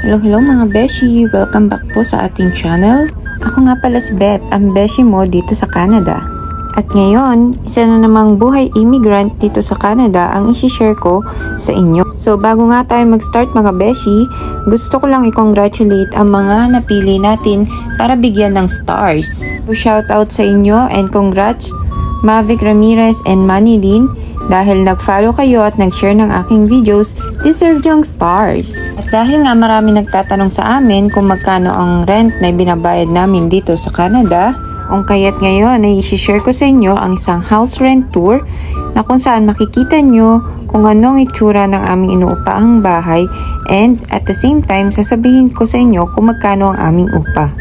Hello mga beshi! Welcome back po sa ating channel. Ako nga pala si Beth, ang beshi mo dito sa Canada. At ngayon, isa na namang buhay immigrant dito sa Canada ang isi-share ko sa inyo. So bago nga tayo mag-start mga beshi, gusto ko lang i-congratulate ang mga napili natin para bigyan ng stars. So shoutout sa inyo and congrats Mavic Ramirez and Manilyn. Dahil nag-follow kayo at nag-share ng aking videos, deserve yung stars. At dahil nga marami nagtatanong sa amin kung magkano ang rent na binabayad namin dito sa Canada, kung kaya't ngayon ay isi-share ko sa inyo ang isang house rent tour na kung saan makikita nyo kung anong itsura ng aming inuupahang bahay and at the same time sasabihin ko sa inyo kung magkano ang aming upa.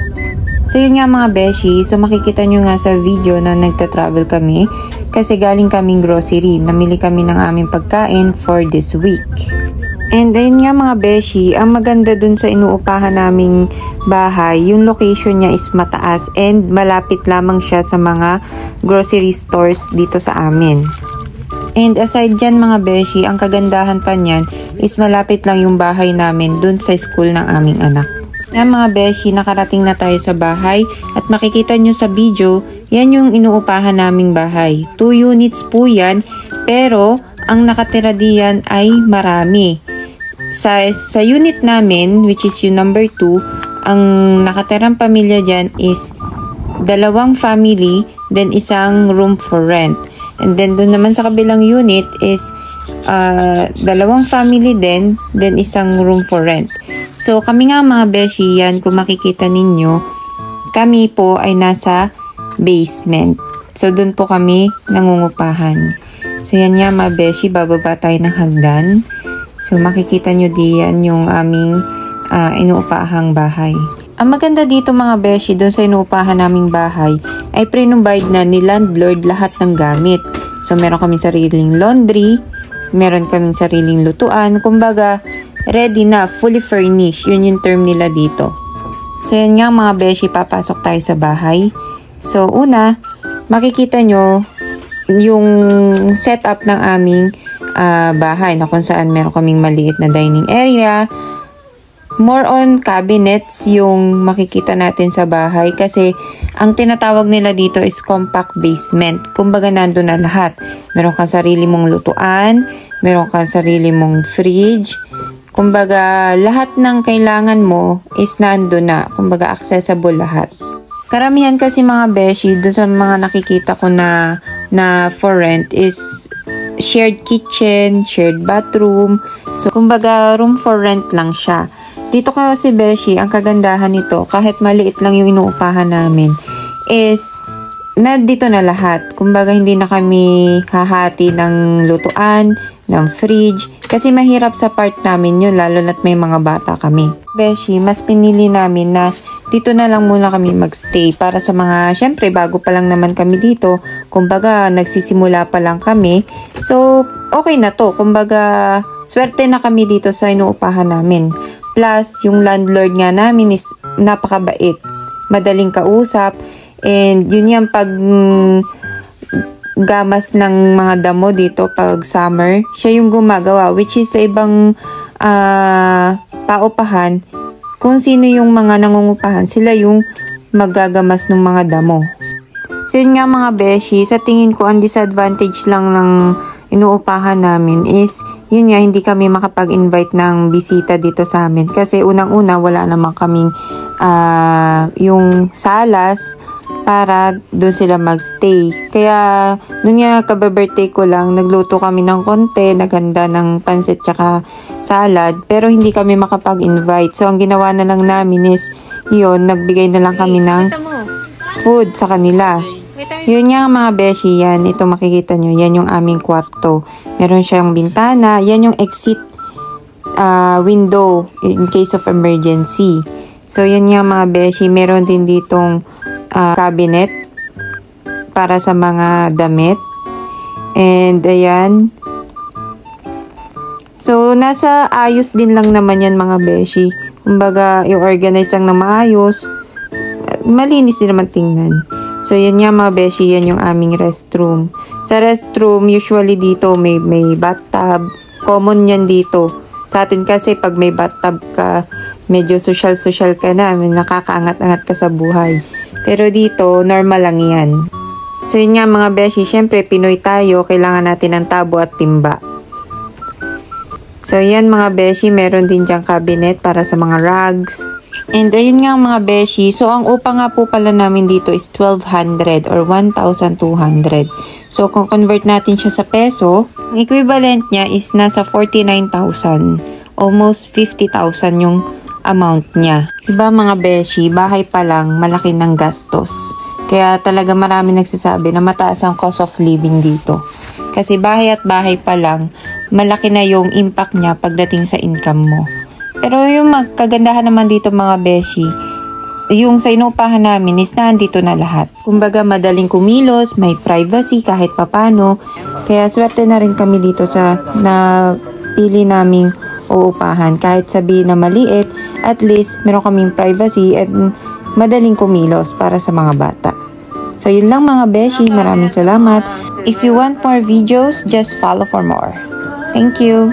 So yun nga mga beshi, so makikita nyo nga sa video na nagta-travel kami kasi galing kaming grocery, namili kami ng aming pagkain for this week. And ayun nga mga beshi, ang maganda dun sa inuupahan naming bahay, yung location niya is mataas and malapit lamang siya sa mga grocery stores dito sa amin. And aside dyan mga beshi, ang kagandahan pa niyan is malapit lang yung bahay namin dun sa school ng aming anak. Yan mga beshi, nakarating na tayo sa bahay at makikita nyo sa video, yan yung inuupahan naming bahay. 2 units po yan, pero ang nakatira diyan ay marami. Sa unit namin, which is yung number 2, ang nakatirang pamilya dyan is 2 family, then isang room for rent. And then doon naman sa kabilang unit is 2 family din, then isang room for rent. So kami nga mga beshi, yan kung makikita ninyo, kami po ay nasa basement. So doon po kami nangungupahan. So yan nga mga beshi, bababa tayo ng hagdan. So makikita nyo diyan yung aming inuupahang bahay. Ang maganda dito mga beshi, doon sa inuupahan naming bahay, ay pre-provide na ni landlord lahat ng gamit. So meron kaming sariling laundry, meron kaming sariling lutuan, kumbaga ready na, fully furnished, yun yung term nila dito. So yan nga mga beshi, papasok tayo sa bahay. So una, makikita nyo yung setup ng aming bahay na kung saan meron kaming maliit na dining area. More on cabinets yung makikita natin sa bahay kasi ang tinatawag nila dito is compact basement. Kumbaga nandun na lahat. Meron kang sarili mong lutuan, meron kang sarili mong fridge. Kumbaga lahat ng kailangan mo is nandun na. Kumbaga accessible lahat. Karamihan kasi mga beshi, dun sa mga nakikita ko na for rent is shared kitchen, shared bathroom. So kumbaga room for rent lang siya. Dito kasi beshi, ang kagandahan nito, kahit maliit lang yung inuupahan namin, is dito na lahat. Kumbaga hindi na kami hahati ng lutuan, ng fridge, kasi mahirap sa part namin yun, lalo na't may mga bata kami. Beshi, mas pinili namin na dito na lang muna kami magstay para sa mga, syempre bago pa lang naman kami dito, kumbaga nagsisimula pa lang kami, so okay na to, kumbaga swerte na kami dito sa inuupahan namin. Plus, yung landlord nga namin is napakabait, madaling kausap, and yun yung pag gamas ng mga damo dito pag summer, siya yung gumagawa, which is sa ibang paupahan, kung sino yung mga nangungupahan, sila yung maggagamas ng mga damo. So yun nga mga beshi, sa tingin ko ang disadvantage lang ng inuupahan namin is, yun nga, hindi kami makapag-invite ng bisita dito sa amin. Kasi unang-una, wala naman kaming yung salas para doon sila magstay. Kaya, noon nga kababirthday ko lang, nagluto kami ng konti, naganda ng pansit tsaka salad, pero hindi kami makapag-invite. So, ang ginawa na lang namin is, yun, nagbigay na lang kami ng food sa kanila. Yun nga mga beshi, yan, ito makikita nyo, yan yung aming kwarto. Meron siyang bintana, yan yung exit window in case of emergency. So, yan nga mga beshi, meron din ditong cabinet para sa mga damit. And ayan. So nasa ayos din lang naman yan mga beshi. Kumbaga i-organize lang na maayos. Malinis din naman tingnan. So yan nga mga beshi, yan yung aming restroom. Sa restroom usually dito may bathtub. Common yan dito Sa atin kasi pag may bathtub ka, medyo social ka na, may nakakaangat-angat ka sa buhay. Pero dito, normal lang yan. So yun nga mga beshi, syempre Pinoy tayo, kailangan natin ng tabo at timba. So yan mga beshi, meron din dyang cabinet para sa mga rugs. And ayun nga mga beshi, so ang upa nga po pala namin dito is 1,200 or 1,200. So kung convert natin siya sa peso, ang equivalent niya is nasa 49,000. Almost 50,000 yung amount niya. Diba mga beshi, bahay pa lang, malaki ng gastos. Kaya talaga marami nagsasabi na mataas ang cost of living dito. Kasi bahay at bahay pa lang, malaki na yung impact niya pagdating sa income mo. Pero yung magkagandahan naman dito mga beshi, yung sa inupahan namin is nandito na lahat. Kumbaga madaling kumilos, may privacy kahit papano. Kaya swerte na rin kami dito sa napili naming uupahan. Kahit sabihin na maliit, at least meron kaming privacy at madaling kumilos para sa mga bata. So yun lang mga beshi, maraming salamat. If you want more videos, just follow for more. Thank you!